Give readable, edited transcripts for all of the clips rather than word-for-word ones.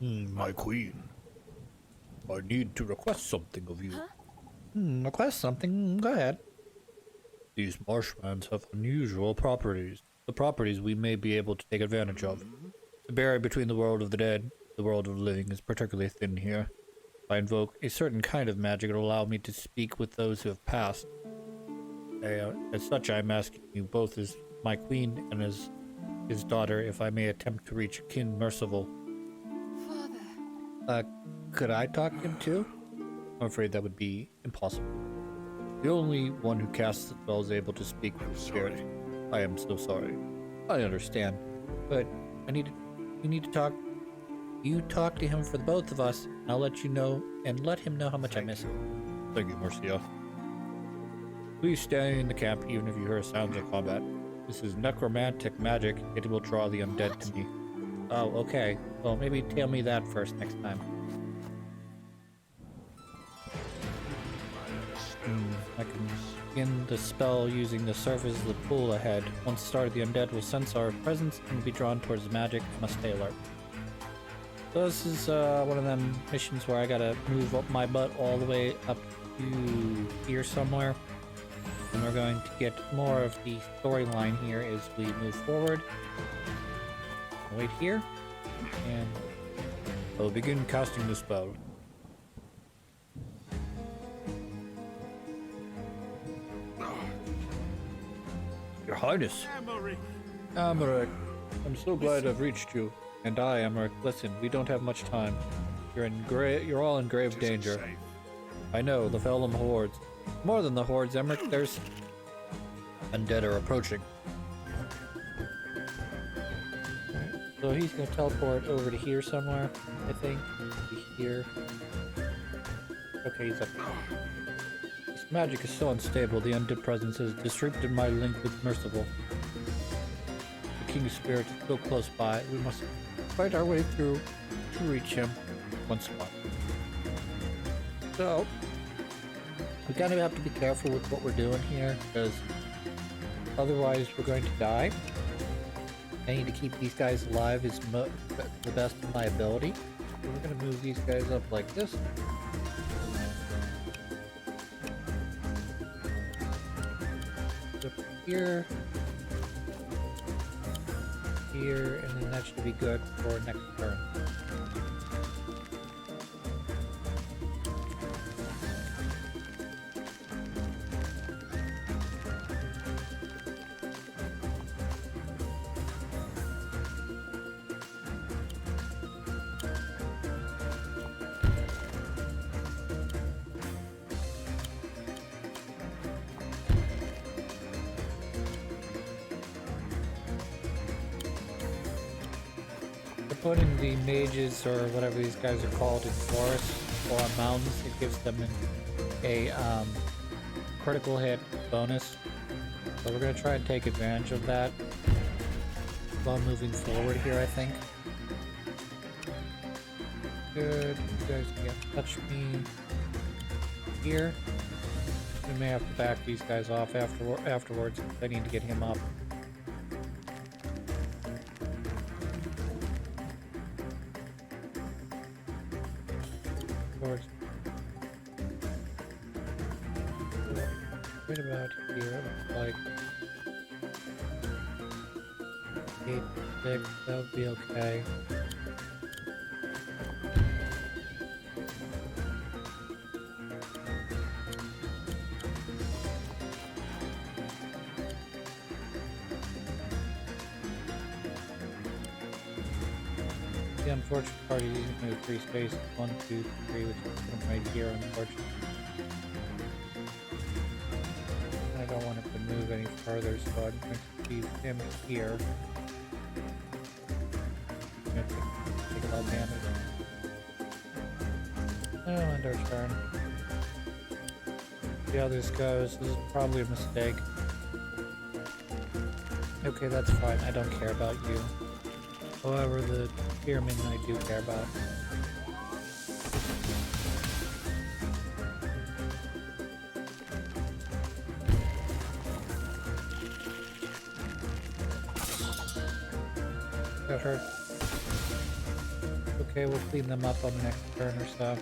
My queen, I need to request something of you. Request something? Go ahead. These marshlands have unusual properties. The properties we may be able to take advantage of. The barrier between the world of the dead and the world of the living is particularly thin here. If I invoke a certain kind of magic, it will allow me to speak with those who have passed. As such, I am asking you both as my queen and as his daughter if I may attempt to reach King Merciful. Father. Could I talk to him too? I'm afraid that would be impossible. The only one who casts the spell is able to speak with the spirit. I am so sorry. I understand, but we need to talk. You talk to him for the both of us. I'll let you know and let him know how much I miss him. Thank you, Marcia. Please stay in the camp even if you hear sounds of combat. This is necromantic magic. It will draw the undead to me. Oh, okay. Well, maybe tell me that first next time. I can begin the spell using the surface of the pool ahead. Once started, the undead will sense our presence and will be drawn towards the magic. Must stay alert. So this is one of them missions where I gotta move up my butt all the way up to here somewhere. And we're going to get more of the storyline here as we move forward. Wait here. And I'll begin casting the spell. Your Highness. Amaric, I'm so glad I've reached you. And I, Emmerich, listen, we don't have much time. You're all in grave danger. I know, the Felham hordes. More than the hordes, Emmerich, there's... Undead are approaching. So he's gonna teleport over to here somewhere, I think. Here. Okay, he's up. This magic is so unstable, the undead presence has disrupted my link with Merciful. The King's Spirit is so close by, we must fight our way through to reach him once more. So, we kind of have to be careful with what we're doing here, because otherwise we're going to die. I need to keep these guys alive as the best of my ability. So we're going to move these guys up like this. Up here. Here, and then that should be good for next turn. Putting the mages, or whatever these guys are called, in forests or on mountains, it gives them a critical hit bonus. So we're going to try and take advantage of that while moving forward here, I think. Good. You guys can't touch me here. We may have to back these guys off afterwards. I need to get him up. Right about here, it looks like 8, 6, that would be okay. The unfortunate part is using those 3 spaces, 1, 2, 3, which is put them right here, unfortunately. I don't want it to move any further, so I'm going to leave him here. I'm going to take a lot of damage. Oh, end our turn. See how this goes. This is probably a mistake. Okay, that's fine. I don't care about you. However, the pyramid I do care about. That hurt. Oops. okay. We'll clean them up on the next turn or so.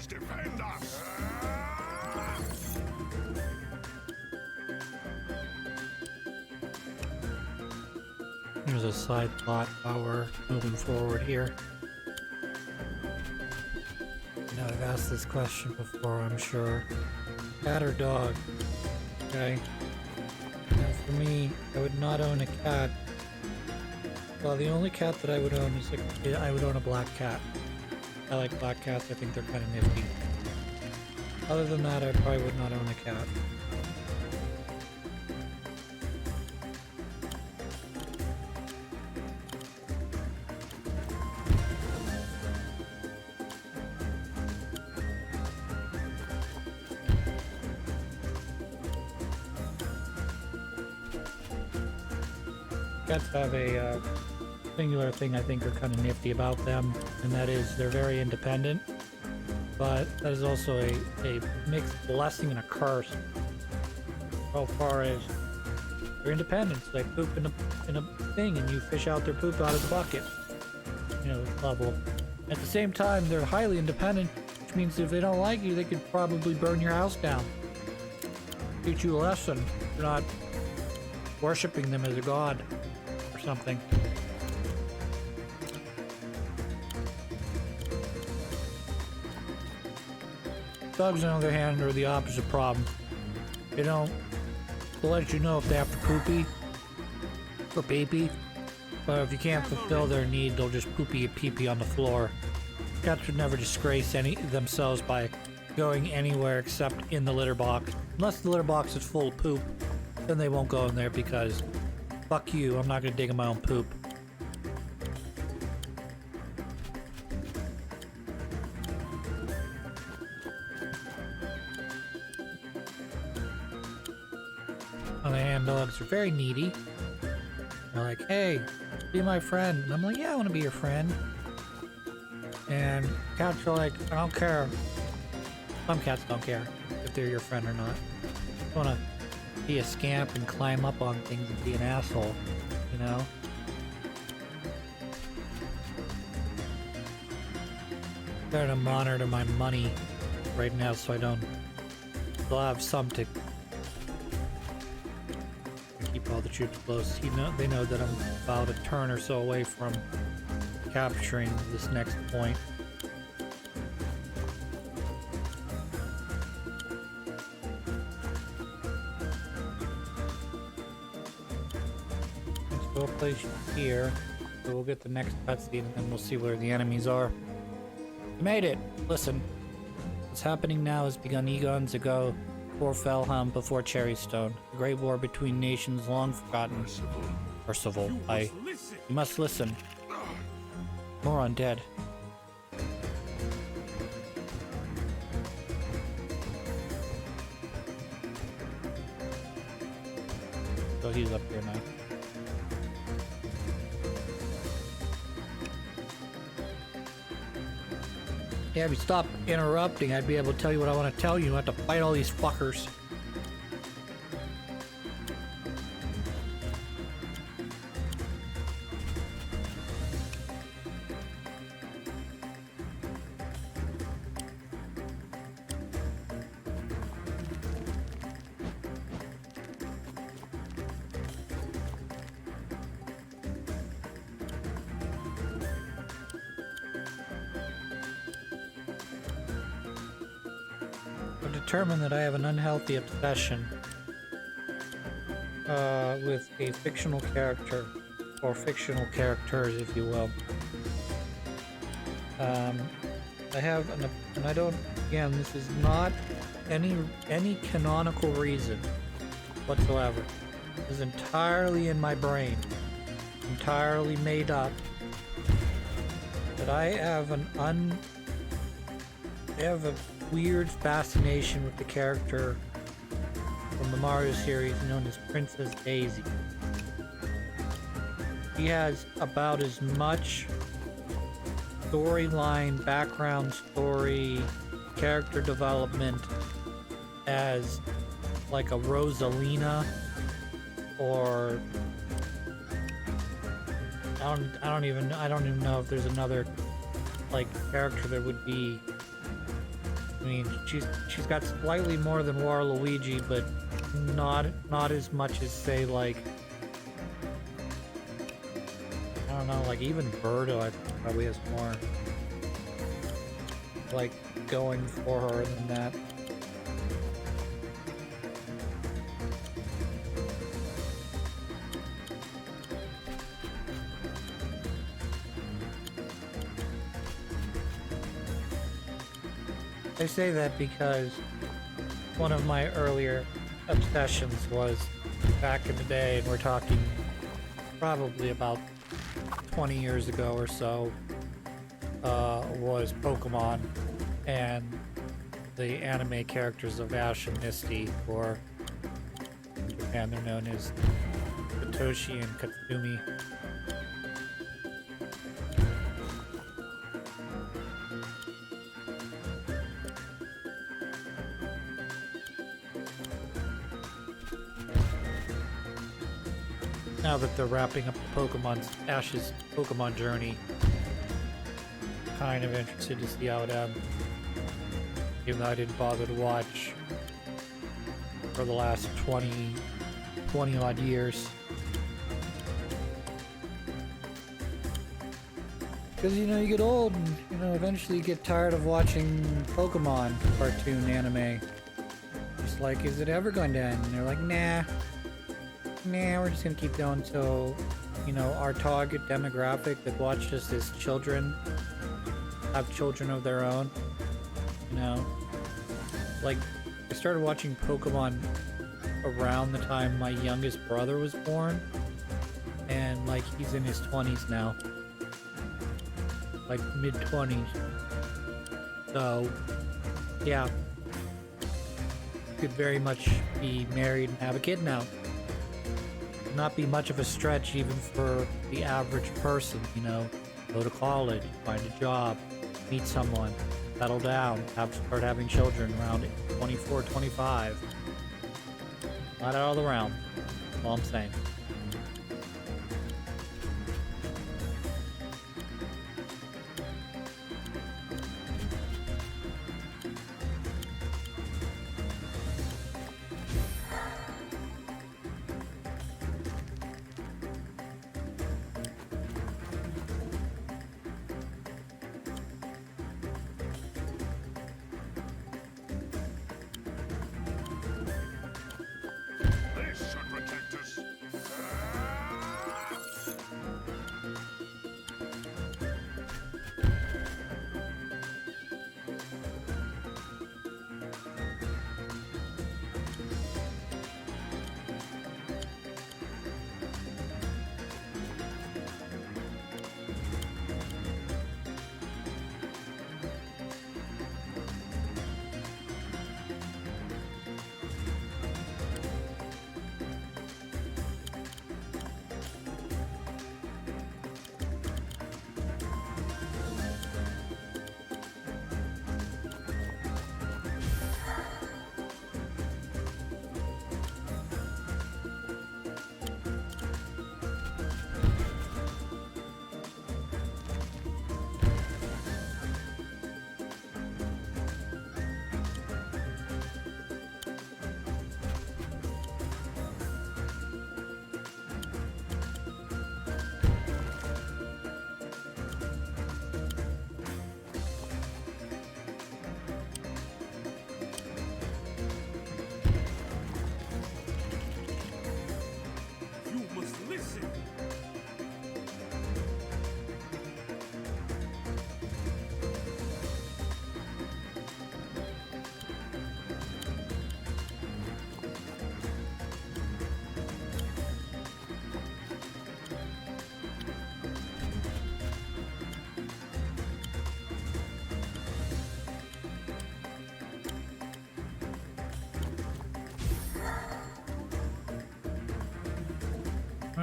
Defend us! There's a side plot while we're moving forward here. You know, I've asked this question before, I'm sure. Cat or dog? Okay. Now for me, I would not own a cat. Well, the only cat that I would own is I would own a black cat. I like black cats, I think they're kind of nifty. Other than that, I probably would not own a cat. Cats have a singular thing I think are kind of nifty about them, and that is they're very independent, but that is also a mixed blessing and a curse. So far as they're independent, so they poop in a thing and you fish out their poop out of the bucket, you know, level. At the same time, they're highly independent, which means if they don't like you, they could probably burn your house down. Teach you a lesson for not worshipping them as a god or something. Dogs, on the other hand, are the opposite problem. They don't. They'll let you know if they have to poopy or pee-pee, but if you can't fulfill their need, they'll just poopy and pee-pee on the floor. Cats would never disgrace themselves by going anywhere except in the litter box. Unless the litter box is full of poop, then they won't go in there because fuck you, I'm not gonna dig in my own poop. On the hand, dogs are very needy. They're like, hey, be my friend. And I'm like, yeah, I want to be your friend. And cats are like, I don't care. Some cats don't care if they're your friend or not. They want to be a scamp and climb up on things and be an asshole, you know? I'm trying to monitor my money right now so I don't. They'll have some to keep all the troops close. They know that I'm about a turn or so away from capturing this next point. Let's go place you here. So we'll get the next cutscene and then we'll see where the enemies are. We made it! Listen. What's happening now has begun eons ago. Before Felhelm, before Cherrystone, the great war between nations long forgotten. Percival, you must listen. More undead. So he's up here now. Yeah, if you stop interrupting, I'd be able to tell you what I want to tell you. You don't have to fight all these fuckers. Determined that I have an unhealthy obsession with a fictional character, or fictional characters, if you will. I have and I don't. Again, this is not any canonical reason whatsoever. It is entirely in my brain, entirely made up. But I have a weird fascination with the character from the Mario series known as Princess Daisy. She has about as much storyline, background story, character development as like a Rosalina or I don't even know if there's another like character that would be. I mean, she's got slightly more than Waluigi, but not as much as say like I don't know, like even Birdo I think probably has more like going for her than that. I say that because one of my earlier obsessions was back in the day, and we're talking probably about 20 years ago or so, was Pokemon and the anime characters of Ash and Misty, or in Japan they're known as Satoshi and Katsumi. Now that they're wrapping up the Ash's Pokemon journey, kind of interested to see how it ends. Even though I didn't bother to watch for the last 20 odd years. Because, you know, you get old and, you know, eventually you get tired of watching Pokemon cartoon anime. Just like, is it ever going to end? And they're like, nah, we're just gonna keep going. So, you know, our target demographic that watch us as children have children of their own. You know, like I started watching Pokemon around the time my youngest brother was born, and like he's in his 20s now, like mid-20s. So, yeah, could very much be married and have a kid now. Not be much of a stretch even for the average person, you know. Go to college, find a job, meet someone, settle down, start having children around 24, 25. Not out of the realm. That's all I'm saying.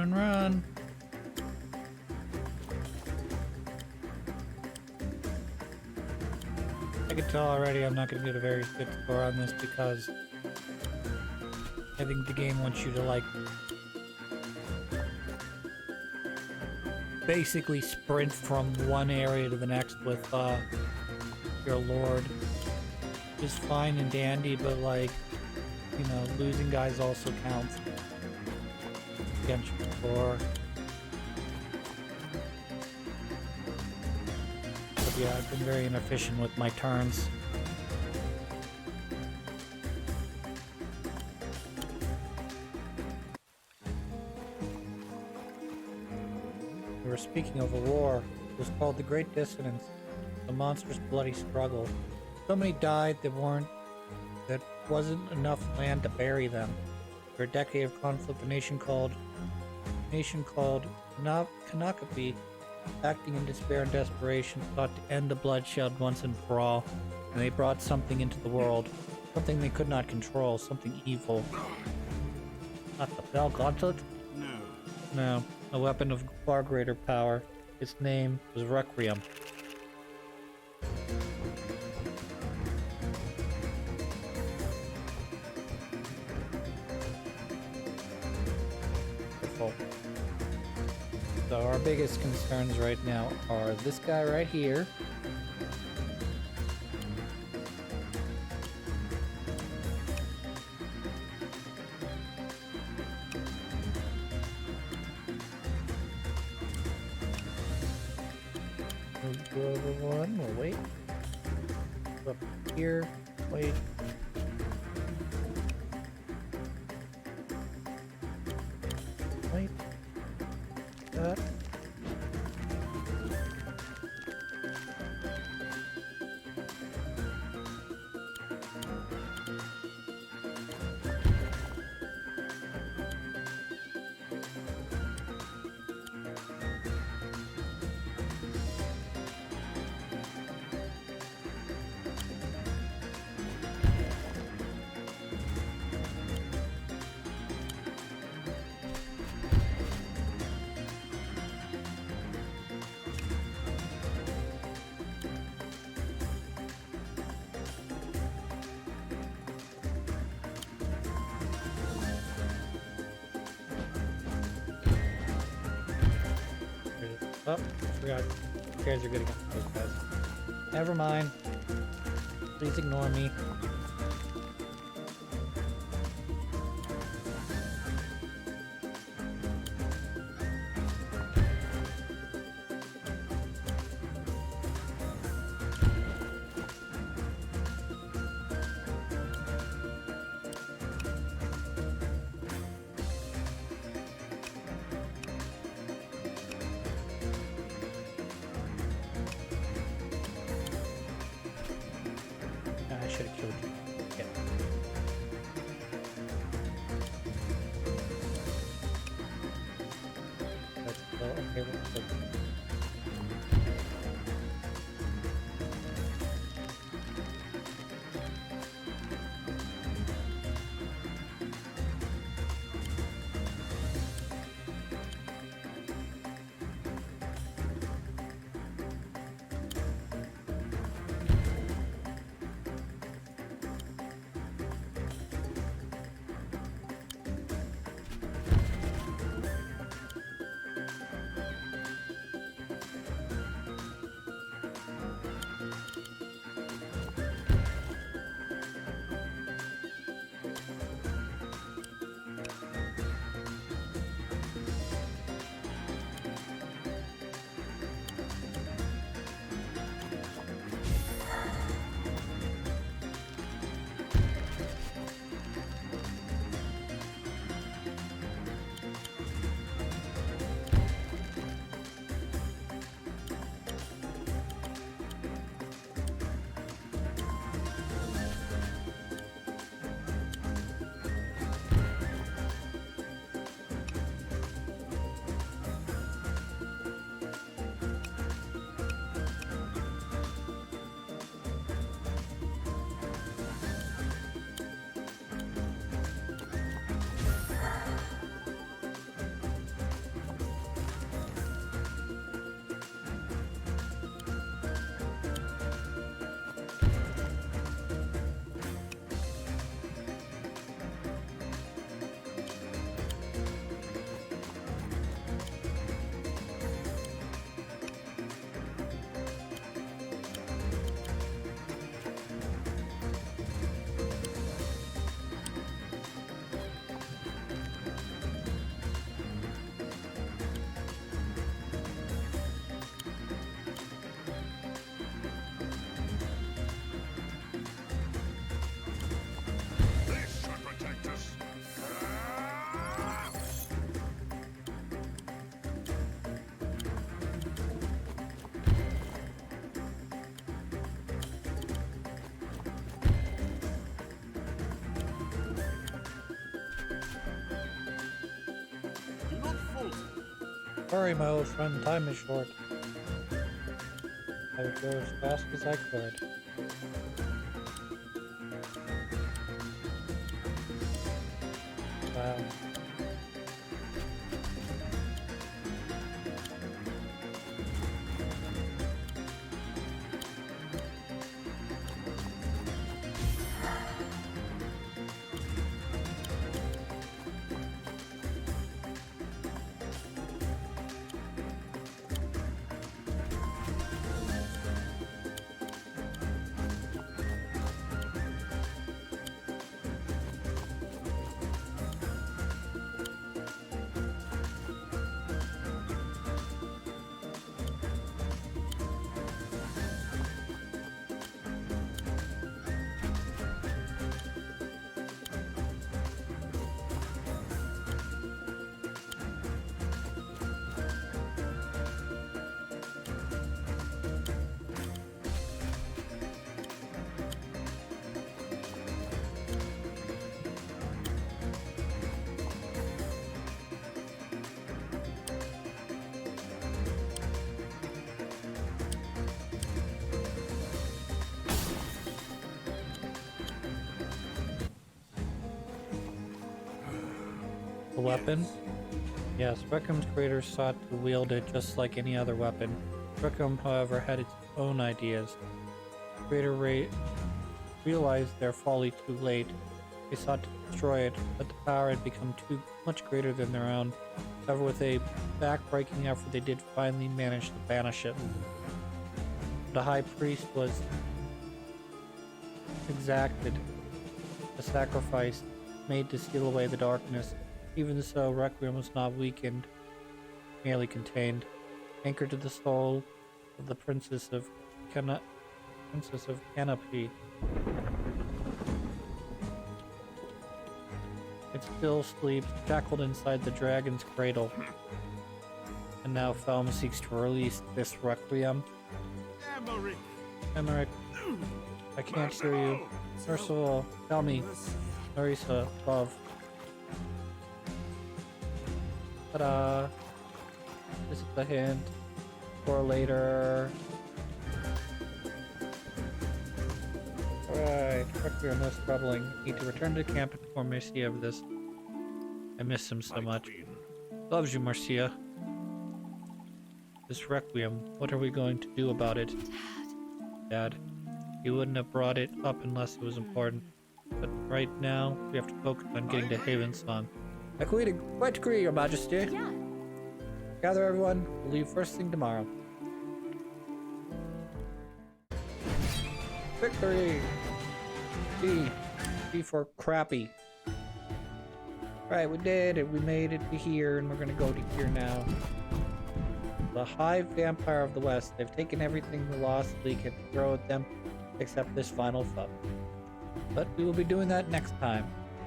Run, run. I can tell already I'm not going to get a very good score on this because I think the game wants you to, like, basically sprint from one area to the next with your lord. Just fine and dandy, but, like, you know, losing guys also counts against your score. But yeah, I've been very inefficient with my turns. We were speaking of a war. It was called the Great Dissonance, the monstrous bloody struggle. So many died that wasn't enough land to bury them. For a decade of conflict, a nation called Kanakapi, acting in despair and desperation, sought to end the bloodshed once and for all, and they brought something into the world, something they could not control, something evil. Not the Bell Gauntlet? No, a weapon of far greater power. Its name was Requiem. So our biggest concerns right now are this guy right here. We'll go over one, we'll wait. Go up here, wait. Wait. That. Oh, I forgot. You guys are good against those guys. Never mind. Please ignore me. I should have killed you. Yeah. Let's go. Okay, let's go. Sorry, my old friend, time is short. I would go as fast as I could. Wow. The weapon? Yes, Reckham's creators sought to wield it just like any other weapon. Reckham, however, had its own ideas. The creator realized their folly too late. They sought to destroy it, but the power had become too much greater than their own. However, with a back-breaking effort, they did finally manage to banish it. The high priest was exacted, a sacrifice made to steal away the darkness. Even so, Requiem was not weakened, merely contained, anchored to the soul of the Princess of Canopy. It still sleeps, shackled inside the dragon's cradle. And now Felm seeks to release this Requiem. Emmerich, I can't hear you. Ursula, tell me. Larissa, love. Ta-da! This is the hint for later. Alright, Requiem less troubling. Need to return to camp and inform Marcia of this. I miss him so much. Loves you, Marcia. This Requiem, what are we going to do about it? Dad, you wouldn't have brought it up unless it was important. But right now, we have to focus on getting to Havensong. I quite agree, Your Majesty. Yeah. Gather everyone, we'll leave first thing tomorrow. Victory! B for crappy. Alright, we did it. We made it to here, and we're gonna go to here now. The Hive Vampire of the West. They've taken everything the Lost League can throw at them, except this final foe. But we will be doing that next time.